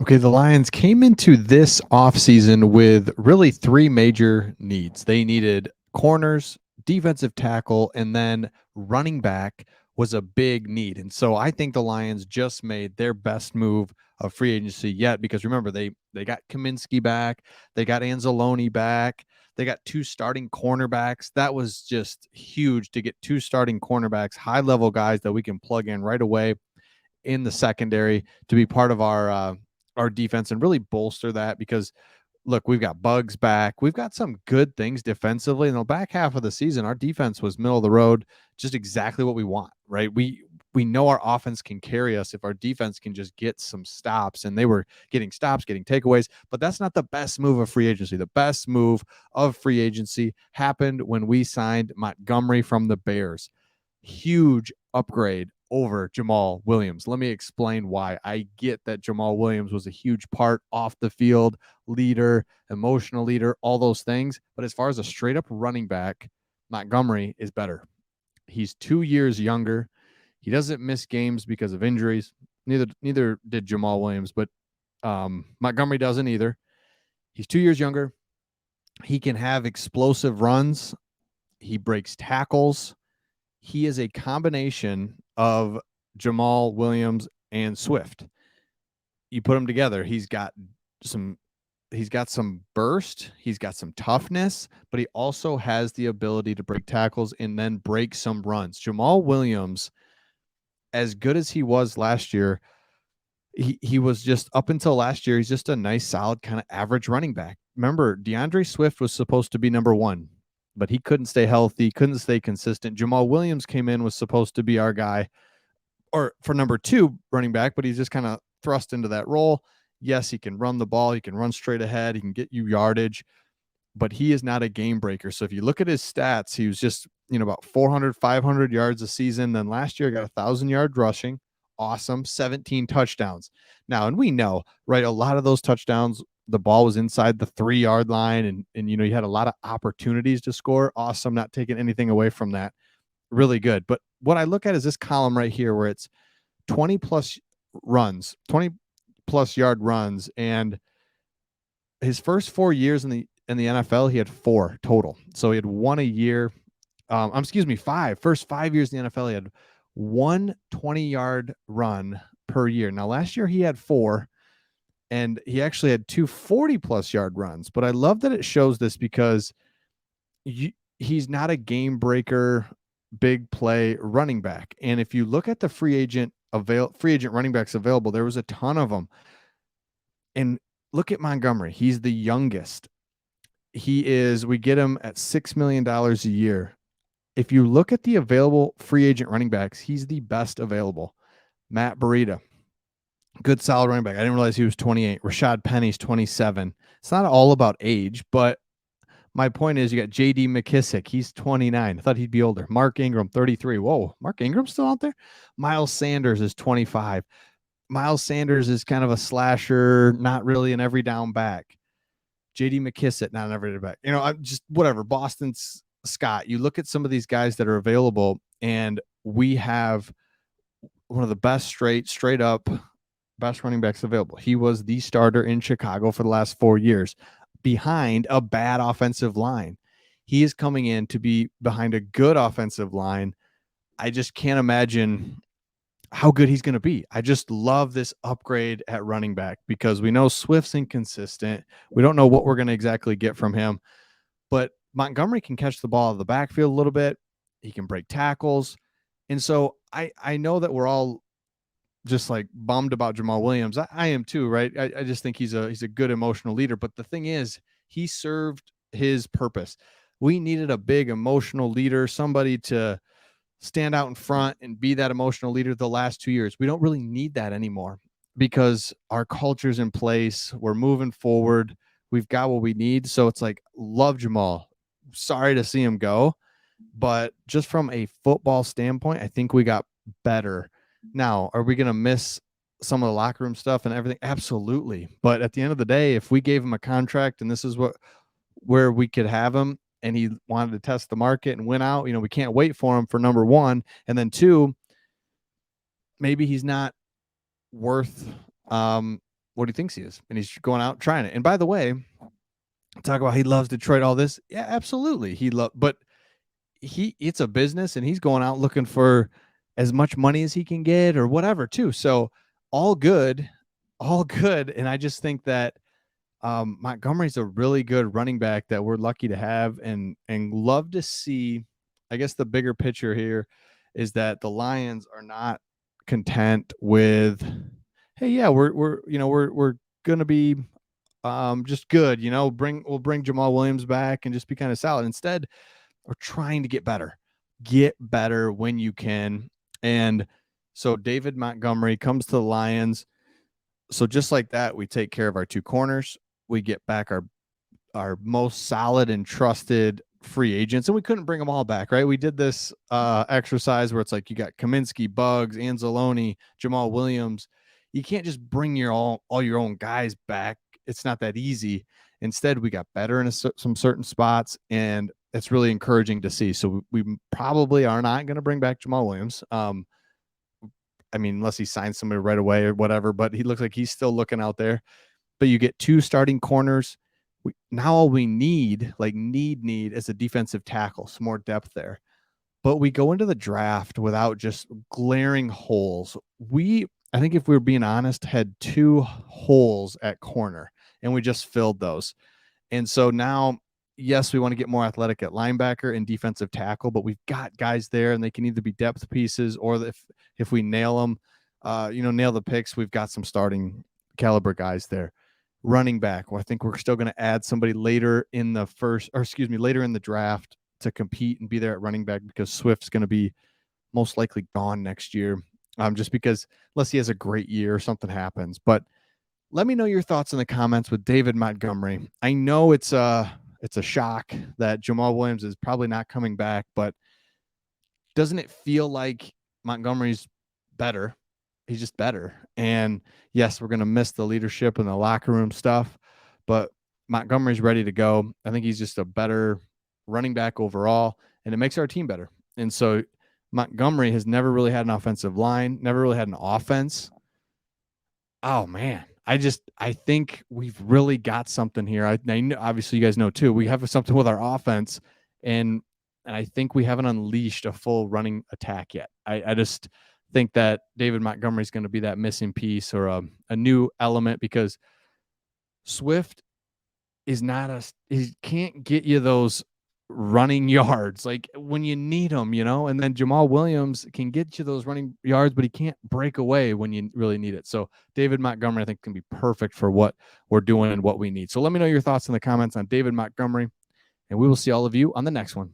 Okay, the Lions came into this offseason with really three major needs. They needed corners, defensive tackle, and then running back was a big need. And so I think the Lions just made their best move of free agency yet because remember they got Kaminsky back, they got Anzalone back, they got two starting cornerbacks. That was just huge to get two starting cornerbacks, high-level guys that we can plug in right away in the secondary to be part of our defense and really bolster that because look, we've got Bugs back. We've got some good things defensively. In the back half of the season, our defense was middle of the road, just exactly what we want, right? We know our offense can carry us if our defense can just get some stops, and they were getting stops, getting takeaways, but that's not the best move of free agency. The best move of free agency happened when we signed Montgomery from the Bears. Huge upgrade over Jamal Williams. Let me explain why. I get that Jamal Williams was a huge part off the field, leader, emotional leader, all those things. But as far as a straight up running back, Montgomery is better. He's 2 years younger. He doesn't miss games because of injuries. Neither did Jamal Williams, but Montgomery doesn't either. He's 2 years younger. He can have explosive runs. He breaks tackles. He is a combination of Jamal Williams and Swift. You put them together, some he's got some burst, he's got some toughness, but he also has the ability to break tackles and then break some runs. Jamal Williams, as good as he was last year, he was just up until last year, he's just a nice, solid, kind of average running back. Remember, DeAndre Swift was supposed to be number one, but he couldn't stay healthy, couldn't stay consistent. Jamal Williams came in, was supposed to be our guy, or for number two running back, but he's just kind of thrust into that role. Yes, he can run the ball, he can run straight ahead, he can get you yardage, but he is not a game breaker. So if you look at his stats, he was just, about 400, 500 yards a season. Then last year, got 1,000 yards rushing. Awesome. 17 touchdowns. Now, and we know, right, a lot of those touchdowns, the ball was inside the 3 yard line, and you had a lot of opportunities to score. Awesome. Not taking anything away from that. Really good. But what I look at is this column right here where it's 20 plus runs, 20 plus yard runs. And his first 4 years in the NFL, he had four total. So he had one a year. Excuse me, five. First 5 years in the NFL, he had one 20-yard run per year. Now, last year he had four, and he actually had two 40-plus yard runs. But I love that it shows this because he's not a game breaker, big play running back. And if you look at the free agent running backs available, there was a ton of them. And look at Montgomery. He's the youngest. We get him at $6 million a year. If you look at the available free agent running backs, he's the best available. Matt Breida, good solid running back. I didn't realize he was 28. Rashad Penny's 27. It's not all about age, but my point is you got J.D. McKissick. He's 29. I thought he'd be older. Mark Ingram, 33. Whoa, Mark Ingram's still out there? Miles Sanders is 25. Miles Sanders is kind of a slasher, not really an every down back. J.D. McKissick, not an every down back. I'm just whatever. Boston's Scott. You look at some of these guys that are available, and we have one of the best straight up best running backs available. He was the starter in Chicago for the last 4 years behind a bad offensive line. He is coming in to be behind a good offensive line. I just can't imagine how good he's going to be. I just love this upgrade at running back because we know Swift's inconsistent. We don't know what we're going to exactly get from him, but Montgomery can catch the ball out of the backfield a little bit. He can break tackles. And so I know that we're all just like bummed about Jamal Williams. I am too, right? I just think he's a good emotional leader. But the thing is, he served his purpose. We needed a big emotional leader, somebody to stand out in front and be that emotional leader the last 2 years. We don't really need that anymore because our culture's in place. We're moving forward. We've got what we need. So it's like, love Jamal. Sorry to see him go. But just from a football standpoint, I think we got better. Now, are we going to miss some of the locker room stuff and everything? Absolutely. But at the end of the day, if we gave him a contract and this is where we could have him and he wanted to test the market and win out, we can't wait for him for number one. And then two, maybe he's not worth what he thinks he is, and he's going out trying it. And by the way, talk about he loves Detroit, all this. Yeah, absolutely. But it's a business, and he's going out looking for as much money as he can get or whatever too. So all good, all good. And I just think that Montgomery's a really good running back that we're lucky to have, and love to see. I guess the bigger picture here is that the Lions are not content with, hey, yeah, we're gonna be just good, we'll bring Jamal Williams back and just be kind of solid. Instead, we're trying to get better when you can. And so David Montgomery comes to the Lions. So just like that, we take care of our two corners. We get back our most solid and trusted free agents, and we couldn't bring them all back, right? We did this exercise where it's like you got Kaminsky, Bugs, Anzalone, Jamal Williams. You can't just bring all your own guys back. It's not that easy. Instead, we got better in some certain spots, and it's really encouraging to see. So we probably are not going to bring back Jamal Williams. I mean, unless he signs somebody right away or whatever, but he looks like he's still looking out there. But you get two starting corners. Now all we need, is a defensive tackle, some more depth there. But we go into the draft without just glaring holes. I think if we were being honest, had two holes at corner, and we just filled those. And so now, yes, we want to get more athletic at linebacker and defensive tackle, but we've got guys there, and they can either be depth pieces, or if we nail them, nail the picks, we've got some starting caliber guys there. Running back, well, I think we're still going to add somebody later in the draft to compete and be there at running back, because Swift's going to be most likely gone next year. Just because, unless he has a great year or something happens. But let me know your thoughts in the comments with David Montgomery. I know it's a shock that Jamal Williams is probably not coming back, but doesn't it feel like Montgomery's better? He's just better. And yes, we're going to miss the leadership and the locker room stuff, but Montgomery's ready to go. I think he's just a better running back overall, and it makes our team better. And so Montgomery has never really had an offensive line, never really had an offense. Oh man, I think we've really got something here. I know, obviously you guys know too, we have something with our offense, and I think we haven't unleashed a full running attack yet. I just think that David Montgomery is going to be that missing piece, or a new element, because Swift is he can't get you those running yards like when you need them, and then Jamal Williams can get you those running yards, but he can't break away when you really need it. So David Montgomery, I think, can be perfect for what we're doing and what we need. So let me know your thoughts in the comments on David Montgomery, and we will see all of you on the next one.